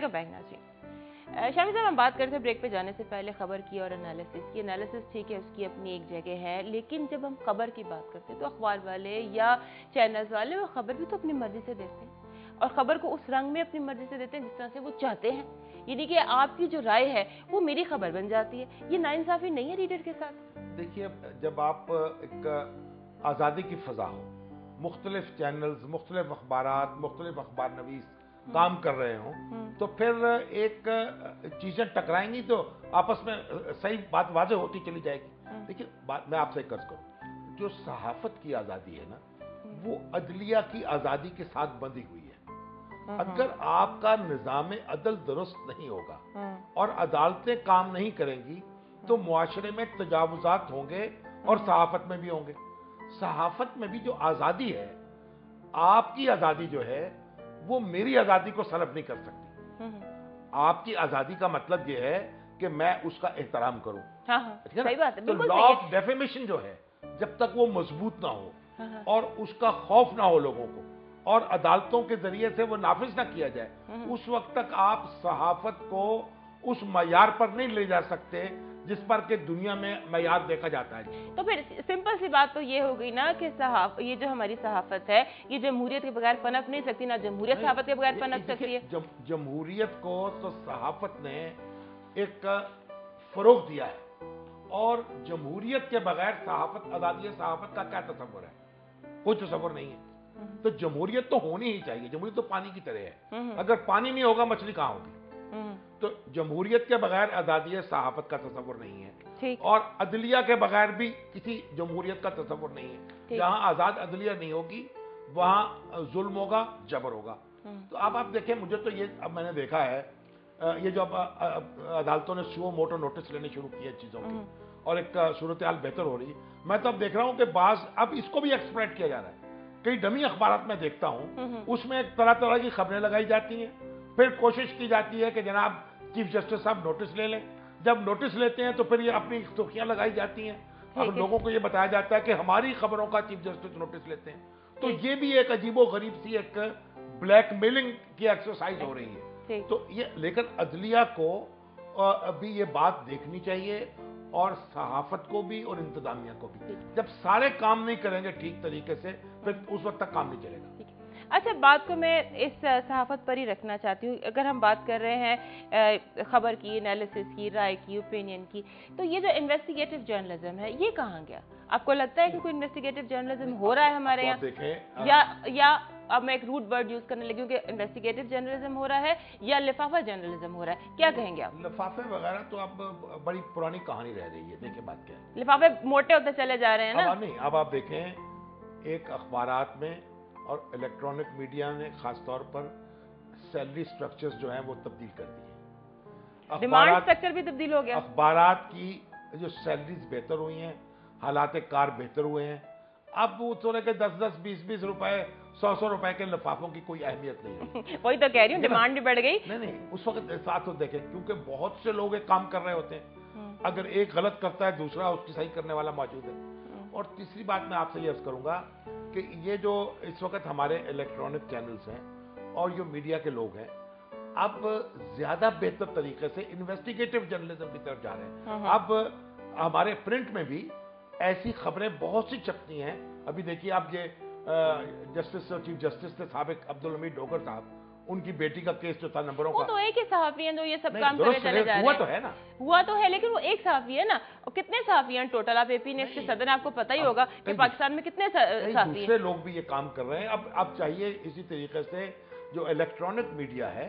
Welcome back नाज़रीन। शामी साहब, हम बात करते हैं ब्रेक पे जाने से पहले खबर की और एनालिसिस की। एनालिसिस ठीक है, उसकी अपनी एक जगह है, लेकिन जब हम खबर की बात करते हैं तो अखबार वाले या चैनल्स वाले वो खबर भी तो अपनी मर्जी से देते हैं और खबर को उस रंग में अपनी मर्जी से देते हैं जिस तरह से वो चाहते हैं। यानी कि आपकी जो राय है वो मेरी खबर बन जाती है। ये नाइंसाफी नहीं है रीडर के साथ? देखिए, जब आप एक आज़ादी की फ़ज़ा हो, मुख्तलिफ चैनल्स, मुख्तलिफ अखबारात, मुख्तलिफ अखबार नवीस काम कर रहे हों, तो फिर एक चीज़ें टकराएंगी तो आपस में सही बात वाज़ेह होती चली जाएगी। देखिए, बात मैं आपसे कर्ज करूँ, जो सहाफ़त की आज़ादी है ना, वो अदलिया की आज़ादी के साथ बंधी हुई है। अगर आपका निज़ाम अदल दुरुस्त नहीं होगा और अदालतें काम नहीं करेंगी तो मुआशरे में तजावुज़ात होंगे और सहाफ़त में भी होंगे। सहाफ़त में भी जो आज़ादी है, आपकी आज़ादी जो है वो मेरी आज़ादी को सलब नहीं कर सकती। आपकी आज़ादी का मतलब ये है कि मैं उसका एहतराम करूं। सही बात है। तो लॉ ऑफ डेफेमेशन जो है, जब तक वो मजबूत ना हो और उसका खौफ ना हो लोगों को और अदालतों के जरिए से वो नाफिज ना किया जाए, उस वक्त तक आप सहाफ़त को उस मयार पर नहीं ले जा सकते जिस पर के दुनिया में मयार देखा जाता है। तो फिर सिंपल सी बात तो ये हो गई ना कि ये जो हमारी सहाफत है, ये जमहूरियत के बगैर पनप नहीं सकती, ना जमहूरियत सहाफत के बगैर पनप सकती है। जमहूरियत को तो सहाफत ने एक फरोग दिया है और जमहूरियत के बगैर सहाफत, आजादी सहाफत का क्या तस्वर है? कोई तस्वर नहीं है। तो जमहूरियत तो होनी ही चाहिए। जमहूरियत तो पानी की तरह है, अगर पानी नहीं होगा मछली कहां होगी? तो जमहूरियत के बगैर आजादी सहाफत का तस्वर नहीं है और अदलिया के बगैर भी किसी जमहूरियत का तस्वर नहीं है। जहां आजाद अदलिया नहीं होगी वहां जुल्म होगा, जबर होगा। तो अब आप देखें, मुझे तो ये अब मैंने देखा है, ये जो अब अदालतों ने सुओ मोटो नोटिस लेने शुरू किए चीजों की और एक सूरत हाल बेहतर हो रही, मैं तो अब देख रहा हूं कि बाज अब इसको भी एक्सप्लॉइट किया जा रहा है। कई डमी अखबारात में देखता हूं, उसमें तरह तरह की खबरें लगाई जाती हैं, फिर कोशिश की जाती है कि जनाब चीफ जस्टिस साहब नोटिस ले लें। जब नोटिस लेते हैं तो फिर ये अपनी सुर्खियां लगाई जाती हैं। अब लोगों को ये बताया जाता है कि हमारी खबरों का चीफ जस्टिस नोटिस लेते हैं। तो ये भी एक अजीबो गरीब सी एक ब्लैकमेलिंग की एक्सरसाइज हो रही है। तो ये लेकिन अदलिया को अभी ये बात देखनी चाहिए और सहाफत को भी और इंतजामिया को भी। जब सारे काम नहीं करेंगे ठीक तरीके से, फिर उस वक्त तक काम नहीं चलेगा। अच्छा, बात को मैं इस सहाफत पर ही रखना चाहती हूँ। अगर हम बात कर रहे हैं खबर की, एनालिसिस की, राय की, ओपिनियन की, तो ये जो इन्वेस्टिगेटिव जर्नलिज्म है ये कहाँ गया? आपको लगता है कि कोई इन्वेस्टिगेटिव जर्नलिज्म हो रहा है हमारे यहाँ? या अब मैं एक रूट वर्ड यूज करने लगी हूँ कि इन्वेस्टिगेटिव जर्नलिज्म हो रहा है या लिफाफा जर्नलिज्म हो रहा है? क्या कहेंगे आप? लिफाफे वगैरह तो अब बड़ी पुरानी कहानी रह रही है। देखिए बात क्या है, लिफाफे मोटे होते चले जा रहे हैं ना। नहीं, अब आप देखें, एक अखबारात में और इलेक्ट्रॉनिक मीडिया ने खासतौर पर सैलरी स्ट्रक्चर्स जो हैं वो तब्दील कर दिए। डिमांड स्ट्रक्चर भी तब्दील हो गया। अखबारात की जो सैलरीज बेहतर हुई हैं, हालात कार बेहतर हुए हैं। अब वो थोड़े के 10-10, 20-20 रुपए, 100-100 रुपए के लिफाफों की कोई अहमियत नहीं है। वही तो कह रही हूँ, डिमांड भी बढ़ गई। नहीं, उस वक्त साथ तो देखें, क्योंकि बहुत से लोग एक काम कर रहे होते हैं, अगर एक गलत करता है दूसरा उसकी सही करने वाला मौजूद है। और तीसरी बात मैं आपसे ये अर्ज करूंगा कि ये जो इस वक्त हमारे इलेक्ट्रॉनिक चैनल्स हैं और जो मीडिया के लोग हैं, अब ज्यादा बेहतर तरीके से इन्वेस्टिगेटिव जर्नलिज्म की तरफ जा रहे हैं। अब हमारे प्रिंट में भी ऐसी खबरें बहुत सी छपती हैं। अभी देखिए आप, ये चीफ जस्टिस थे साबिक अब्दुल हमीद डोगर साहब, उनकी बेटी का केस जो था नंबरों का, तो एक ही सहाफी है जो ये सब काम करे चले जा रहे हैं। हुआ तो है ना, हुआ तो है, लेकिन वो एक सहाफी है ना। और कितने सहाफी हैं टोटल? आप एपी नेक्स्ट के सदर, आपको पता ही होगा कि पाकिस्तान में कितने सहाफी हैं। दूसरे लोग भी ये काम कर रहे हैं। अब चाहिए इसी तरीके से जो इलेक्ट्रॉनिक मीडिया है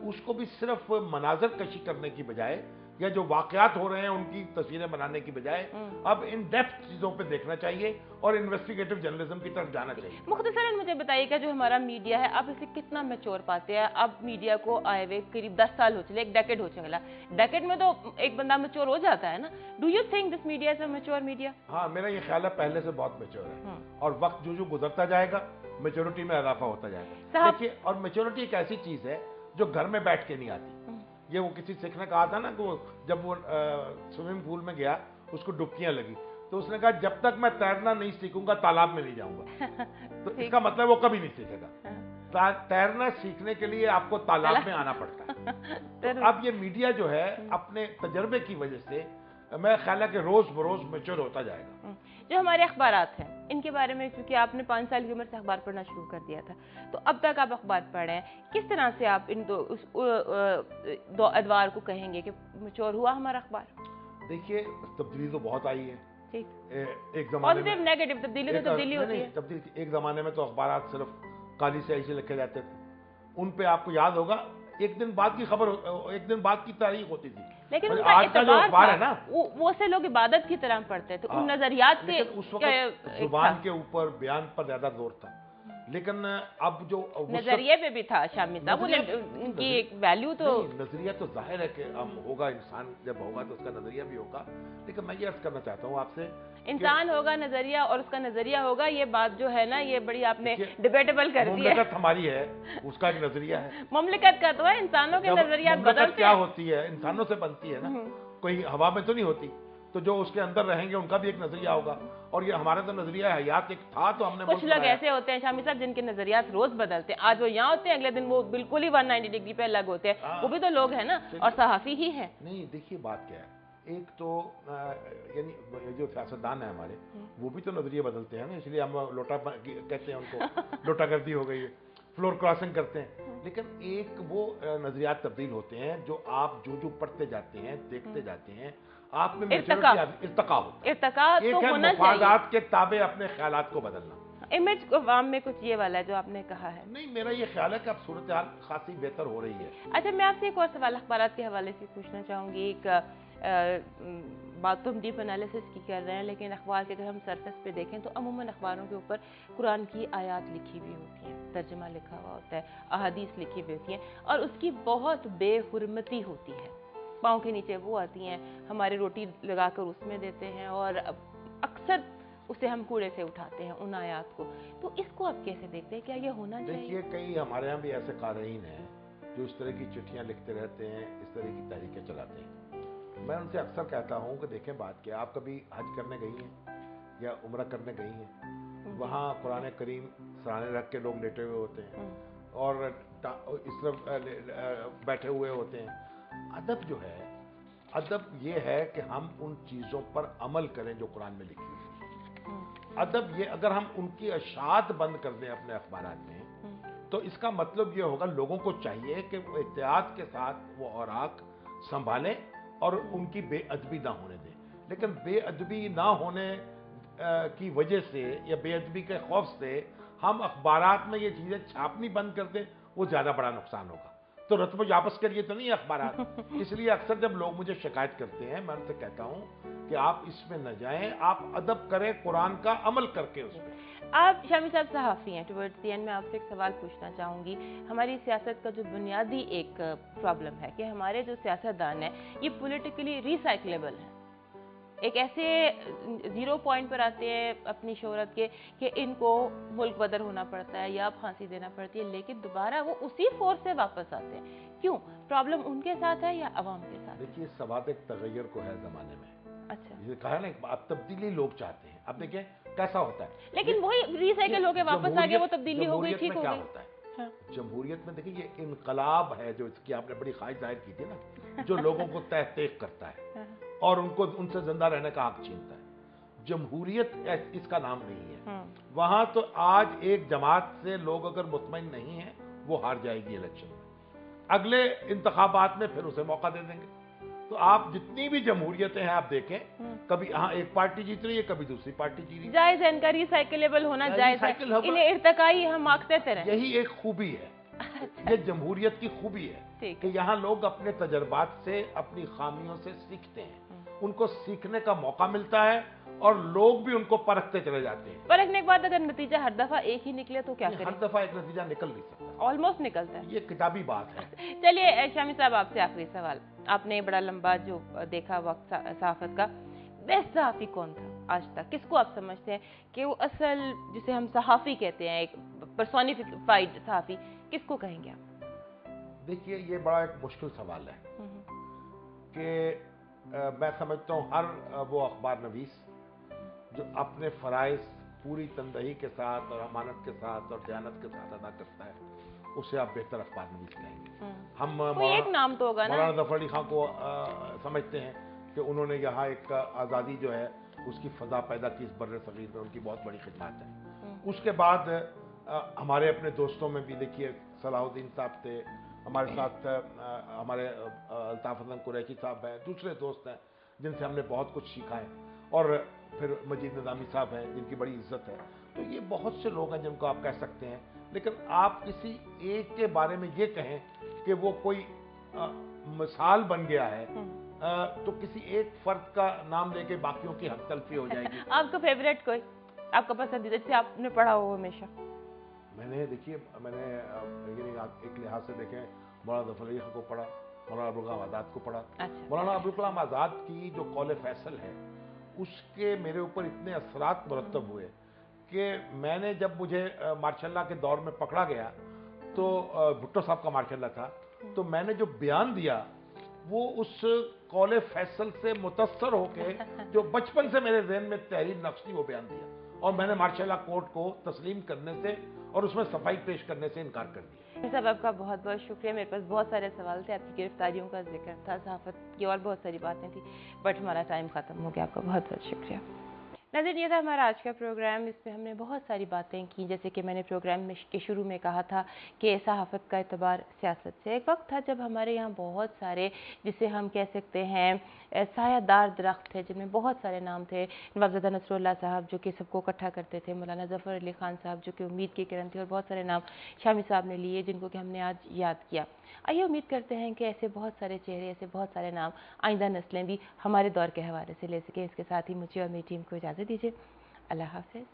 उसको भी सिर्फ मनाजर कशी करने की बजाय या जो वाकयात हो रहे हैं उनकी तस्वीरें बनाने की बजाय अब इन डेप्थ चीजों पे देखना चाहिए और इन्वेस्टिगेटिव जर्नलिज्म की तरफ जाना चाहिए। मुख्तसरन मुझे बताइएगा, जो हमारा मीडिया है अब इसे कितना मैच्योर पाते हैं? अब मीडिया को आए हुए करीब 10 साल हो चले, एक डेकेड हो चला। डेकेड में तो एक बंदा मैच्योर हो जाता है ना। Do you think this media is a mature media? हाँ, मेरा ये ख्याल है पहले से बहुत मैच्योर है और वक्त जो गुजरता जाएगा मैच्योरिटी में इजाफा होता जाएगा। देखिए, और मैच्योरिटी एक ऐसी चीज है जो घर में बैठ के नहीं आती। ये वो किसी सिख ने कहा था ना कि जब वो स्विमिंग पूल में गया, उसको डुबकियां लगी, तो उसने कहा जब तक मैं तैरना नहीं सीखूंगा तालाब में नहीं जाऊंगा। तो इसका मतलब वो कभी नहीं सीखेगा। तैरना सीखने के लिए आपको तालाब में आना पड़ता है। तो अब ये मीडिया जो है अपने तजर्बे की वजह से मैं ख्याल है कि रोज बरोज मैच्योर होता जाएगा। जो हमारे अखबारात हैं इनके बारे में, क्योंकि आपने 5 साल की उम्र से अखबार पढ़ना शुरू कर दिया था, तो अब तक आप अखबार पढ़ रहे हैं, किस तरह से आप इन दो अदवार को कहेंगे कि मैच्योर हुआ हमारा अखबार? देखिए, तब्दीली तो बहुत आई है। ठीक, एक जमाने में पॉजिटिव नेगेटिव तब्दीली तो तब्दीली होती है। तब्दीली एक जमाने में तो अखबार सिर्फ काली स्याही से लिखे जाते थे, उन पे आपको याद होगा एक दिन बाद की खबर, एक दिन बाद की तारीख होती थी। लेकिन आज का जो अखबार है ना, वो से लोग इबादत की तरह पढ़ते थे, उन नजरियात से उस वक्त जुबान के ऊपर बयान पर ज्यादा जोर था। लेकिन अब जो नजरिए पे भी था शामी साहब, उनकी एक वैल्यू तो नजरिया तो जाहिर है कि होगा, इंसान जब होगा तो उसका नजरिया भी होगा। लेकिन मैं ये अर्ज करना चाहता हूँ आपसे, इंसान होगा नजरिया और उसका नजरिया होगा, ये बात जो है ना ये बड़ी आपने डिबेटेबल कर दी है। मुमलिकत हमारी है, उसका एक नजरिया है। मुमलिकत का तो है, इंसानों के नजरिया बदलते क्या होती है, इंसानों से बनती है ना, कोई हवा में तो नहीं होती। तो जो उसके अंदर रहेंगे उनका भी एक नजरिया होगा, और ये हमारा तो नजरिया हयात एक था, तो हमने कुछ लोग ऐसे होते हैं शामी साहब जिनके नजरियात रोज बदलते हैं, आज वो यहाँ होते हैं, अगले दिन वो बिल्कुल ही 190 डिग्री पे अलग होते हैं। वो भी तो लोग हैं ना, और सहाफी ही हैं। नहीं, देखिए बात क्या है, एक तो यानी जो सियासतदान है हमारे, वो भी तो नजरिए बदलते हैं ना, इसलिए हम लोटा कहते हैं उनको, लोटागर्दी हो गई है, फ्लोर क्रॉसिंग करते हैं। लेकिन एक वो नजरियात तब्दील होते हैं जो आप जो पढ़ते जाते हैं, देखते जाते हैं, आप में इर्तका होता है। इर्तका तो होना चाहिए। मफादात के ताबे अपने ख्यालात को बदलना। इमेज को वाम में कुछ ये वाला है जो आपने कहा है। नहीं, मेरा ये ख्याल है कि अब सूरत हाल खासी बेहतर हो रही है। अच्छा, मैं आपसे एक और सवाल अखबारात के हवाले से पूछना चाहूँगी। एक बात तो हम डीप एनालिसिस की कर रहे हैं, लेकिन अखबार के अगर हम सरफेस पे देखें तो अमूमन अखबारों के ऊपर कुरान की आयात लिखी हुई होती हैं, तर्जमा लिखा हुआ होता है, अहादीस लिखी हुई होती हैं, और उसकी बहुत बेहुरमती होती है। पाँव के नीचे वो आती हैं, हमारे रोटी लगाकर उसमें देते हैं, और अक्सर उसे हम कूड़े से उठाते हैं उन आयात को। तो इसको आप कैसे देखते हैं, क्या ये होना चाहिए? देखिए, कई हमारे यहाँ भी ऐसे क़ारीन हैं जो इस तरह की चिट्ठियाँ लिखते रहते हैं, इस तरह की तहरीकें चलाते हैं। मैं उनसे अक्सर कहता हूँ कि देखें, बात क्या, आप कभी हज करने गई हैं या उम्रा करने गई हैं? वहाँ कुरान करीम सराहने रख के लोग लेटे हुए होते हैं और इस तरफ बैठे हुए होते हैं। अदब जो है, अदब ये है कि हम उन चीज़ों पर अमल करें जो कुरान में लिखी हुई। अदब ये, अगर हम उनकी अशात बंद कर दें अपने अखबारात में, तो इसका मतलब ये होगा लोगों को चाहिए कि वो एहतियात के साथ वो औराक संभालें और उनकी बेअदबी ना होने दें। लेकिन बेअदबी ना होने की वजह से या बेअदबी के खौफ से हम अखबारात में ये चीज़ें छापनी बंद कर दें, वो ज़्यादा बड़ा नुकसान होगा। तो रत्ब आपस के लिए तो नहीं है अखबारात। इसलिए अक्सर जब लोग मुझे शिकायत करते हैं, मैं उनसे कहता हूं कि आप इसमें न जाएं, आप अदब करें, कुरान का अमल करके उसमें। आप शामी साहब सहाफ़ी हैं, टुवर्ड्स द एंड मैं आपसे एक सवाल पूछना चाहूँगी। हमारी सियासत का जो बुनियादी एक प्रॉब्लम है कि हमारे जो सियासतदान हैं ये पॉलिटिकली रिसाइक्लेबल हैं। एक ऐसे ज़ीरो पॉइंट पर आते हैं अपनी शोहरत के कि इनको मुल्क बदर होना पड़ता है या फांसी देना पड़ती है, लेकिन दोबारा वो उसी फोर्स से वापस आते हैं। क्यों? प्रॉब्लम उनके साथ है या अवाम के साथ? देखिए, सवाद एक तगैर को है ज़माने में। अच्छा, ये कहा ना, अब तब्दीली लोग चाहते हैं। अब देखिए कैसा होता है, लेकिन वही रिसाइकिल होकर वापस आ गया, वो तब्दीली हो गई, ठीक हो गई। होता है जमहूरियत में, देखिए ये इनकलाब है जो इसकी आपने बड़ी ख्वाहिश जाहिर की थी ना, जो लोगों को तहकीक करता है और उनको उनसे जिंदा रहने का हक छीनता है। जमहूरियत इसका नाम नहीं है। वहां तो आज एक जमात से लोग अगर मुतमईन नहीं है, वो हार जाएगी इलेक्शन में, अगले इंतखाबात में फिर उसे मौका दे देंगे। तो आप जितनी भी जमहूरियतें हैं आप देखें, कभी एक पार्टी जीत रही है, कभी दूसरी पार्टी जीत रही है। जायज है, इनका रिसाइकिलेबल होना जायज है, इन्हें इर्तकाई हम आंकते रहे। यही एक खूबी है। ये जमहूरियत की खूबी है कि यहाँ लोग अपने तजर्बात से, अपनी खामियों से सीखते हैं, उनको सीखने का मौका मिलता है और लोग भी उनको परखते चले जाते हैं। परखने के बाद अगर नतीजा हर दफा एक ही निकले तो क्या करें? हर दफा एक नतीजा निकल नहीं सकता, ऑलमोस्ट निकलता है, ये किताबी बात है। चलिए शामी साहब, आपसे आखिरी सवाल। आपने बड़ा लंबा जो देखा वक्त सहाफत का, बेस्ट सहाफी कौन था आज तक? किसको आप समझते हैं कि वो असल, जिसे हम सहाफी कहते हैं, एक पर्सोनिफाइड सहाफी, किसको कहेंगे आप? देखिए, ये बड़ा एक मुश्किल सवाल है कि मैं समझता हूँ हर वो अखबार नवीस जो अपने फ़राइज़ पूरी तनदही के साथ और अमानत के साथ और दयानत के साथ अदा करता है, उसे आप बेहतर अखबार नवीस कहेंगे। हम कोई एक नाम तो होगा ना। मौलाना जफर अली खां को समझते हैं कि उन्होंने यहाँ एक आज़ादी जो है उसकी फ़ज़ा पैदा की, इस बर्रे सगीर में उनकी बहुत बड़ी खिदमत है। उसके बाद हमारे अपने दोस्तों में भी देखिए सलाहुद्दीन साहब थे, हमारे साथ हमारे अल्ताफ़ हसन कुरैशी साहब हैं, दूसरे दोस्त हैं जिनसे हमने बहुत कुछ सीखा है, और फिर मजीद निज़ामी साहब हैं जिनकी बड़ी इज्जत है। तो ये बहुत से लोग हैं जिनको आप कह सकते हैं, लेकिन आप किसी एक के बारे में ये कहें कि वो कोई मिसाल बन गया है, तो किसी एक फर्द का नाम लेके बाकियों की हक तलफी हो जाएगी। आपका फेवरेट कोई, आपका पसंदीदा जिसे आपने पढ़ा हो हमेशा? मैंने देखिए एक लिहाज से देखें, मौलाना जफर अली खां को पढ़ा, मौलाना अबुल कलाम आज़ाद को पढ़ा। अच्छा। मौलाना अबुल कलाम आज़ाद की जो कौल फैसल है उसके मेरे ऊपर इतने असरात मुरतब हुए कि मैंने, जब मुझे मार्शल्ला के दौर में पकड़ा गया तो भुट्टो साहब का मार्शल्ला था, तो मैंने जो बयान दिया वो उस कौल फैसल से मुतस्सर होके जो बचपन से मेरे ज़हन में तहरीर नफ्स थी वो बयान दिया, और मैंने मार्शल्ला कोर्ट को तस्लीम करने से और उसमें सफाई पेश करने से इनकार कर दिया। साहब आपका बहुत बहुत शुक्रिया। मेरे पास बहुत सारे सवाल थे, आपकी गिरफ्तारियों का जिक्र था, सहाफ़त की और बहुत सारी बातें थी, बट हमारा टाइम ख़त्म हो गया। आपका बहुत बहुत शुक्रिया। नज़र, ये था हमारा आज का प्रोग्राम। इसमें हमने बहुत सारी बातें की, जैसे कि मैंने प्रोग्राम में के शुरू में कहा था कि सहाफ़त का एतबार सियासत से। एक वक्त था जब हमारे यहाँ बहुत सारे, जिसे हम कह सकते हैं सायादार दरख्त थे, जिनमें बहुत सारे नाम थे। नवाबज़ादा नसरुल्लाह साहब जो कि सबको इकट्ठा करते थे, मौलाना ज़फ़र अली ख़ान साहब जो कि उम्मीद की किरण थी, और बहुत सारे नाम शामी साहब ने लिए जिनको कि हमने आज याद किया। आइए उम्मीद करते हैं कि ऐसे बहुत सारे चेहरे, ऐसे बहुत सारे नाम आइंदा नस्लें भी हमारे दौर के हवाले से ले सकें। इसके साथ ही मुझे और मेरी टीम को इजाज़त दीजिए। अल्लाह हाफ़िज़।